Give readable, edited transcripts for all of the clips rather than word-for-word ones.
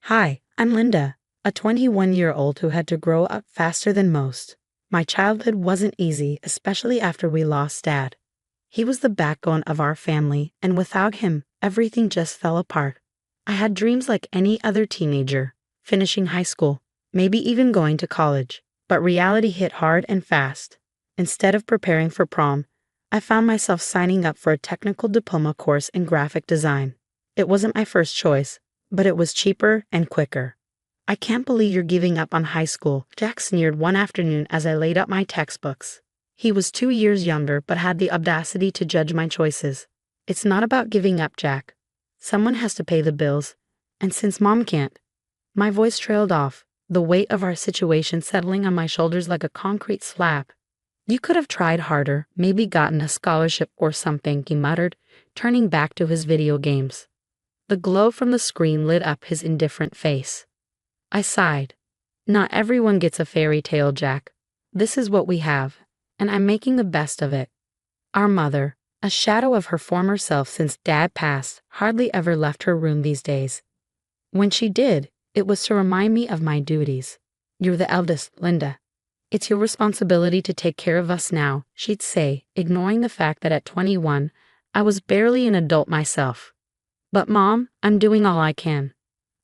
Hi, I'm Linda, a 21-year-old who had to grow up faster than most. My childhood wasn't easy, especially after we lost Dad. He was the backbone of our family, and without him, everything just fell apart. I had dreams like any other teenager, finishing high school, maybe even going to college. But reality hit hard and fast. Instead of preparing for prom, I found myself signing up for a technical diploma course in graphic design. It wasn't my first choice, but it was cheaper and quicker. "I can't believe you're giving up on high school," Jack sneered one afternoon as I laid out my textbooks. He was 2 years younger but had the audacity to judge my choices. "It's not about giving up, Jack. Someone has to pay the bills, and since Mom can't..." My voice trailed off, the weight of our situation settling on my shoulders like a concrete slab. "You could have tried harder, maybe gotten a scholarship or something," he muttered, turning back to his video games. The glow from the screen lit up his indifferent face. I sighed. "Not everyone gets a fairy tale, Jack. This is what we have, and I'm making the best of it." Our mother, a shadow of her former self since Dad passed, hardly ever left her room these days. When she did, it was to remind me of my duties. "You're the eldest, Linda. It's your responsibility to take care of us now," she'd say, ignoring the fact that at 21, I was barely an adult myself. "But Mom, I'm doing all I can.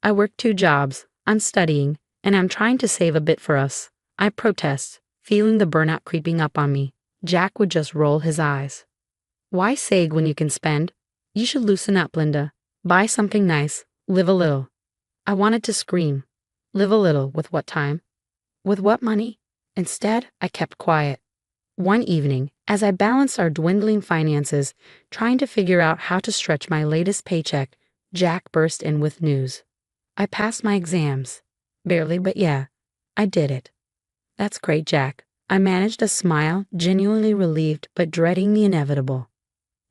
I work 2 jobs, I'm studying, and I'm trying to save a bit for us." I protest, feeling the burnout creeping up on me. Jack would just roll his eyes. "Why save when you can spend? You should loosen up, Linda. Buy something nice, live a little." I wanted to scream. Live a little with what time? With what money? Instead, I kept quiet. One evening, as I balanced our dwindling finances, trying to figure out how to stretch my latest paycheck, Jack burst in with news. "I passed my exams." "Barely, but yeah, I did it." "That's great, Jack." I managed a smile, genuinely relieved but dreading the inevitable.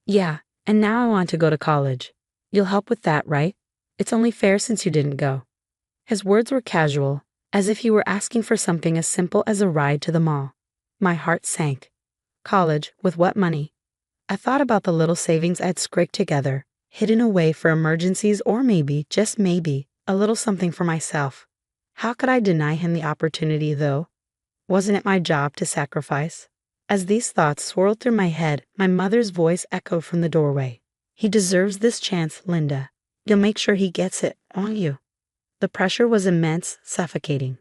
"Yeah, and now I want to go to college. You'll help with that, right? It's only fair since you didn't go." His words were casual, as if he were asking for something as simple as a ride to the mall. My heart sank. College, with what money? I thought about the little savings I'd scraped together, hidden away for emergencies or maybe, just maybe, a little something for myself. How could I deny him the opportunity, though? Wasn't it my job to sacrifice? As these thoughts swirled through my head, my mother's voice echoed from the doorway. "He deserves this chance, Linda. You'll make sure he gets it, won't you?" The pressure was immense, suffocating.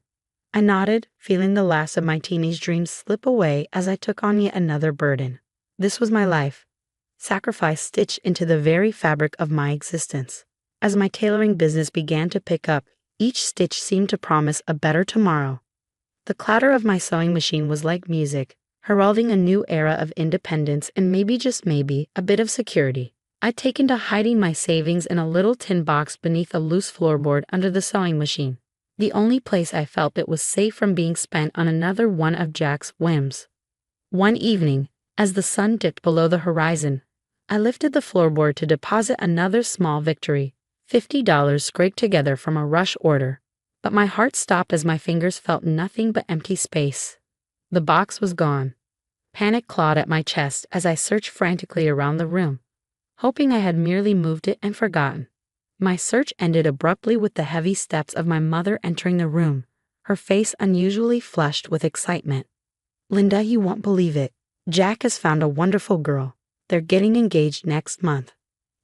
I nodded, feeling the last of my teenage dreams slip away as I took on yet another burden. This was my life. Sacrifice stitched into the very fabric of my existence. As my tailoring business began to pick up, each stitch seemed to promise a better tomorrow. The clatter of my sewing machine was like music, heralding a new era of independence and maybe, just maybe, a bit of security. I'd taken to hiding my savings in a little tin box beneath a loose floorboard under the sewing machine. The only place I felt it was safe from being spent on another one of Jack's whims. One evening, as the sun dipped below the horizon, I lifted the floorboard to deposit another small victory, $50 scraped together from a rush order. But my heart stopped as my fingers felt nothing but empty space. The box was gone. Panic clawed at my chest as I searched frantically around the room, hoping I had merely moved it and forgotten. My search ended abruptly with the heavy steps of my mother entering the room, her face unusually flushed with excitement. "Linda, you won't believe it. Jack has found a wonderful girl. They're getting engaged next month."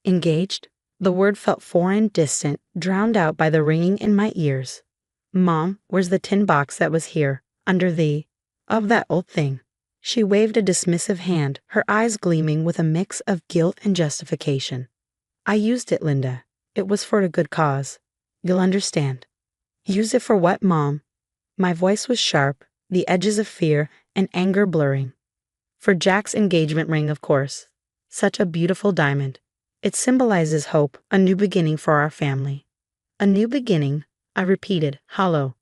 Engaged? The word felt foreign, distant, drowned out by the ringing in my ears. "Mom, where's the tin box that was here, under of that old thing?" She waved a dismissive hand, her eyes gleaming with a mix of guilt and justification. "I used it, Linda. It was for a good cause. You'll understand." "Use it for what, Mom?" My voice was sharp, the edges of fear and anger blurring. "For Jack's engagement ring, of course. Such a beautiful diamond. It symbolizes hope, a new beginning for our family." "A new beginning," I repeated, hollow.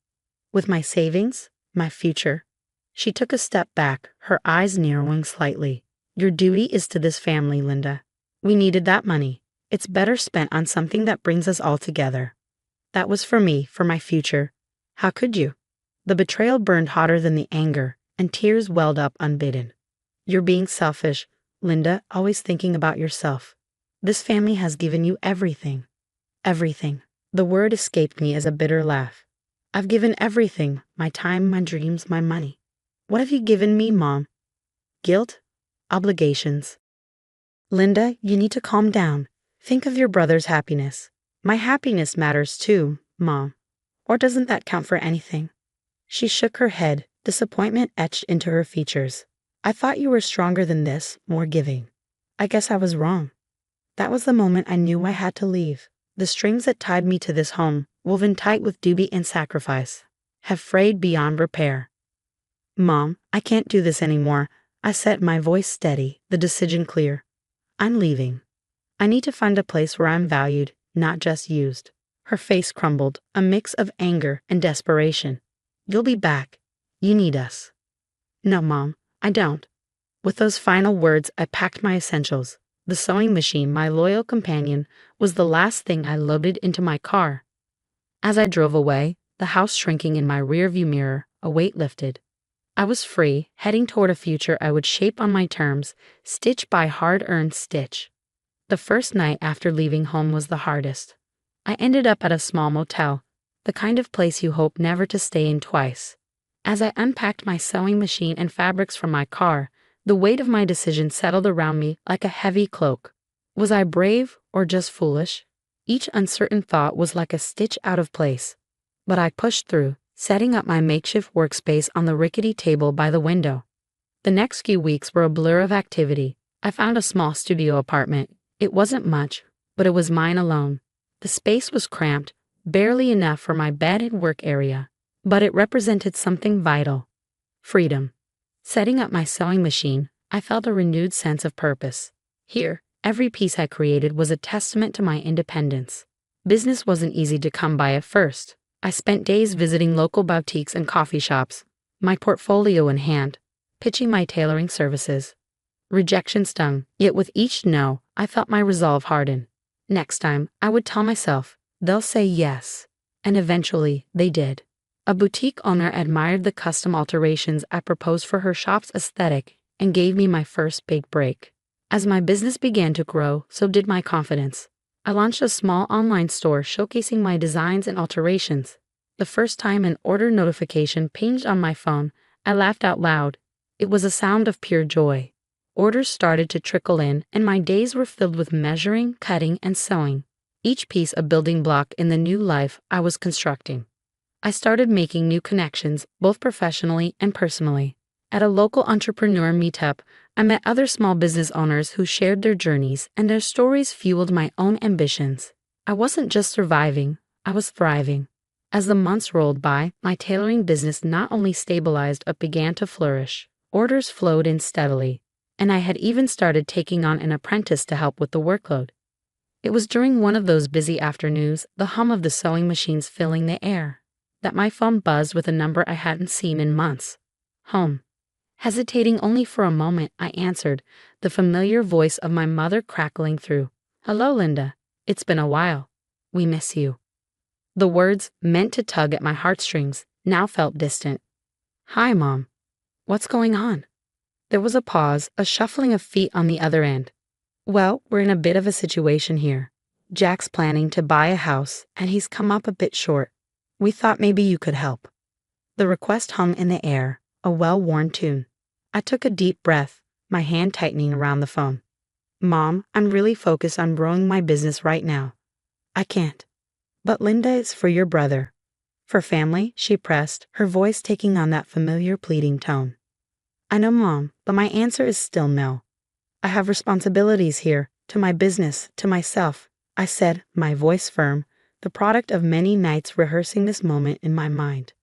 "With my savings? My future?" She took a step back, her eyes narrowing slightly. "Your duty is to this family, Linda. We needed that money. It's better spent on something that brings us all together." That was for me, for my future. How could you? The betrayal burned hotter than the anger, and tears welled up unbidden. "You're being selfish, Linda, always thinking about yourself. This family has given you everything." "Everything." The word escaped me as a bitter laugh. I've given everything, my time, my dreams, my money. What have you given me, Mom? Guilt? Obligations? Linda, you need to calm down. Think of your brother's happiness. My happiness matters too, Mom. Or doesn't that count for anything? She shook her head, disappointment etched into her features. I thought you were stronger than this, more giving. I guess I was wrong. That was the moment I knew I had to leave. The strings that tied me to this home, woven tight with duty and sacrifice, have frayed beyond repair. Mom, I can't do this anymore, I said, my voice steady, the decision clear. I'm leaving. I need to find a place where I'm valued, not just used. Her face crumbled, a mix of anger and desperation. You'll be back. You need us. No, Mom, I don't. With those final words, I packed my essentials. The sewing machine, my loyal companion, was the last thing I loaded into my car. As I drove away, the house shrinking in my rearview mirror, a weight lifted. I was free, heading toward a future I would shape on my terms, stitch by hard-earned stitch. The first night after leaving home was the hardest. I ended up at a small motel, the kind of place you hope never to stay in twice. As I unpacked my sewing machine and fabrics from my car, the weight of my decision settled around me like a heavy cloak. Was I brave or just foolish? Each uncertain thought was like a stitch out of place. But I pushed through, setting up my makeshift workspace on the rickety table by the window. The next few weeks were a blur of activity. I found a small studio apartment. It wasn't much, but it was mine alone. The space was cramped, barely enough for my bed and work area, but it represented something vital. Freedom. Setting up my sewing machine, I felt a renewed sense of purpose. Here, every piece I created was a testament to my independence. Business wasn't easy to come by at first. I spent days visiting local boutiques and coffee shops, my portfolio in hand, pitching my tailoring services. Rejection stung, yet with each no, I felt my resolve harden. Next time, I would tell myself, they'll say yes. And eventually, they did. A boutique owner admired the custom alterations I proposed for her shop's aesthetic and gave me my first big break. As my business began to grow, so did my confidence. I launched a small online store showcasing my designs and alterations. The first time an order notification pinged on my phone, I laughed out loud. It was a sound of pure joy. Orders started to trickle in, and my days were filled with measuring, cutting, and sewing, each piece a building block in the new life I was constructing. I started making new connections, both professionally and personally. At a local entrepreneur meetup, I met other small business owners who shared their journeys, and their stories fueled my own ambitions. I wasn't just surviving, I was thriving. As the months rolled by, my tailoring business not only stabilized but began to flourish. Orders flowed in steadily, and I had even started taking on an apprentice to help with the workload. It was during one of those busy afternoons, the hum of the sewing machines filling the air, that my phone buzzed with a number I hadn't seen in months. Home. Hesitating only for a moment, I answered, the familiar voice of my mother crackling through. Hello, Linda. It's been a while. We miss you. The words, meant to tug at my heartstrings, now felt distant. Hi, Mom. What's going on? There was a pause, a shuffling of feet on the other end. Well, we're in a bit of a situation here. Jack's planning to buy a house, and he's come up a bit short. We thought maybe you could help. The request hung in the air, a well-worn tune. I took a deep breath, my hand tightening around the phone. Mom, I'm really focused on growing my business right now. I can't. But Linda, is for your brother. For family, she pressed, her voice taking on that familiar pleading tone. I know, Mom, but my answer is still no. I have responsibilities here, to my business, to myself, I said, my voice firm, the product of many nights rehearsing this moment in my mind.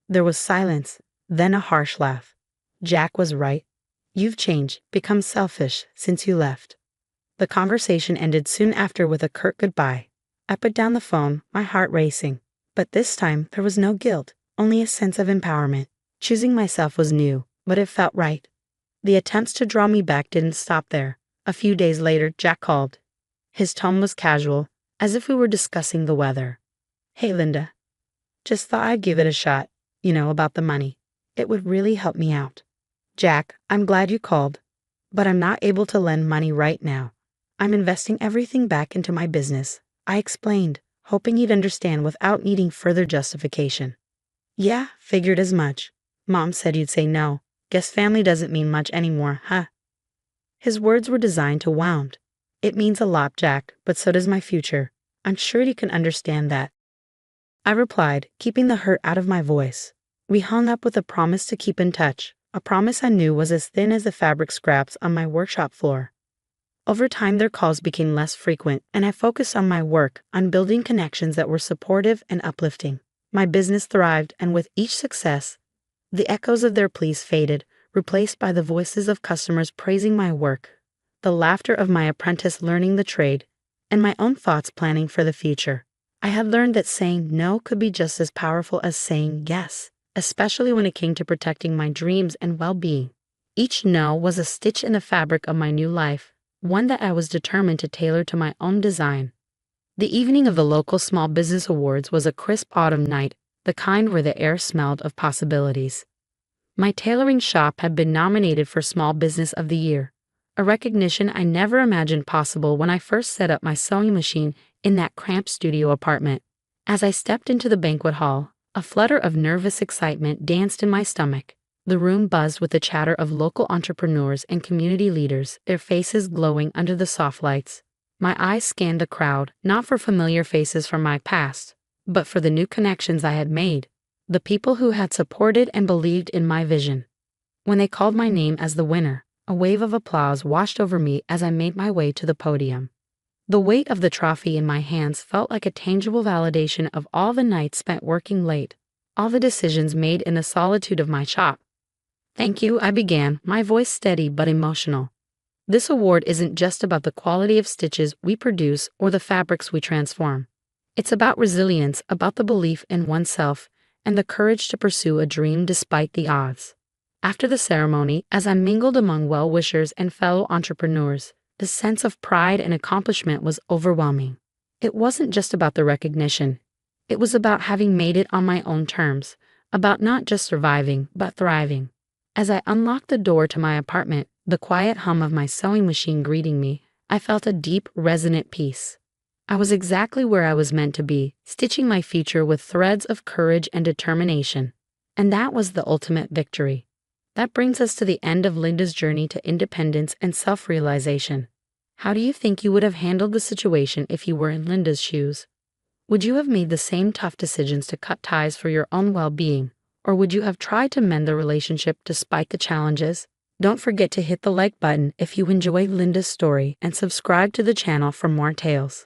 There was silence, then a harsh laugh. Jack was right. You've changed, become selfish, since you left. The conversation ended soon after with a curt goodbye. I put down the phone, my heart racing. But this time, there was no guilt, only a sense of empowerment. Choosing myself was new, but it felt right. The attempts to draw me back didn't stop there. A few days later, Jack called. His tone was casual, as if we were discussing the weather. Hey, Linda. Just thought I'd give it a shot, about the money. It would really help me out. Jack, I'm glad you called, but I'm not able to lend money right now. I'm investing everything back into my business. I explained, hoping he'd understand without needing further justification. Yeah, figured as much. Mom said you'd say no. Guess family doesn't mean much anymore, huh? His words were designed to wound. It means a lot, Jack, but so does my future. I'm sure you can understand that. I replied, keeping the hurt out of my voice. We hung up with a promise to keep in touch, a promise I knew was as thin as the fabric scraps on my workshop floor. Over time, their calls became less frequent, and I focused on my work, on building connections that were supportive and uplifting. My business thrived, and with each success, the echoes of their pleas faded, replaced by the voices of customers praising my work, the laughter of my apprentice learning the trade, and my own thoughts planning for the future. I had learned that saying no could be just as powerful as saying yes, especially when it came to protecting my dreams and well-being. Each no was a stitch in the fabric of my new life, one that I was determined to tailor to my own design. The evening of the local Small Business Awards was a crisp autumn night, the kind where the air smelled of possibilities. My tailoring shop had been nominated for Small Business of the Year, a recognition I never imagined possible when I first set up my sewing machine in that cramped studio apartment. As I stepped into the banquet hall, a flutter of nervous excitement danced in my stomach. The room buzzed with the chatter of local entrepreneurs and community leaders, their faces glowing under the soft lights. My eyes scanned the crowd, not for familiar faces from my past, but for the new connections I had made, the people who had supported and believed in my vision. When they called my name as the winner, a wave of applause washed over me as I made my way to the podium. The weight of the trophy in my hands felt like a tangible validation of all the nights spent working late, all the decisions made in the solitude of my shop. Thank you, I began, my voice steady but emotional. This award isn't just about the quality of stitches we produce or the fabrics we transform. It's about resilience, about the belief in oneself, and the courage to pursue a dream despite the odds. After the ceremony, as I mingled among well-wishers and fellow entrepreneurs, the sense of pride and accomplishment was overwhelming. It wasn't just about the recognition. It was about having made it on my own terms, about not just surviving, but thriving. As I unlocked the door to my apartment, the quiet hum of my sewing machine greeting me, I felt a deep, resonant peace. I was exactly where I was meant to be, stitching my future with threads of courage and determination. And that was the ultimate victory. That brings us to the end of Linda's journey to independence and self-realization. How do you think you would have handled the situation if you were in Linda's shoes? Would you have made the same tough decisions to cut ties for your own well-being? Or would you have tried to mend the relationship despite the challenges? Don't forget to hit the like button if you enjoyed Linda's story and subscribe to the channel for more tales.